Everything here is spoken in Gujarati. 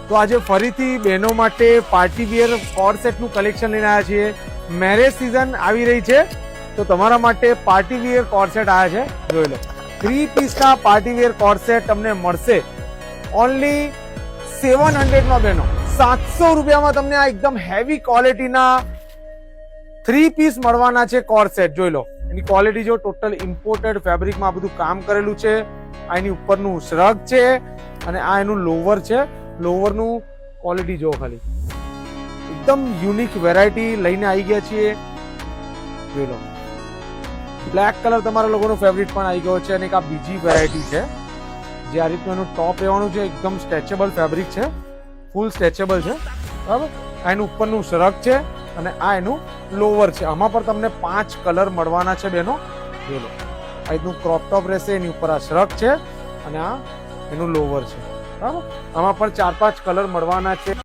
તો આજે ફરીથી બહેનો માટે પાર્ટી વેર કોર્ડ સેટનું કલેક્શન લઈને આવ્યા છીએ. મેરેજ સિઝન આવી રહી છે તો તમારા માટે પાર્ટી વેર કોર્ડ સેટ આવ્યા છે. જોઈ લો, 3 પીસના પાર્ટી વેર કોર્ડ સેટ તમને મળશે ઓનલી 700 માં બહેનો. 700 રૂપિયામાં તમને આ એકદમ હેવી ક્વોલિટીના 3 પીસ મળવાના છે કોર્ડ સેટ. જોઈ લો એની ક્વોલિટી જો, ટોટલ ઇમ્પોર્ટેડ ફેબ્રિકમાં આ બધું કામ કરેલું છે. આ એની ઉપરનું શ્રગ છે અને આ એનું લોવર છે. લોવરનું ક્વોલિટી જો ખાલી એકદમ યુનિક વેરાયટી લઈને આવી ગયા છીએ. જોઈ લો, બ્લેક કલર તમારા લોકોનો ફેવરિટ પણ આવી ગયો છે અને એક આ બીજી વેરાયટી છે જે આ રીતનું એનું ટોપ રહેવાનું છે. એકદમ સ્ટ્રેચેબલ ફેબ્રિક છે, ફૂલ સ્ટ્રેચેબલ છે, બરાબર. આ એનું ઉપરનું શ્રગ છે અને આ એનું લોવર છે. આમાં પણ તમને 5 કલર મળવાના છે બહેનો. જોઈ લો, આ રીતનું ક્રોપ ટોપ રહેશે, એની ઉપર આ શ્રગ છે અને આ એનું લોવર છે, બરાબર. આમાં પણ 4-5 કલર મળવાના છે.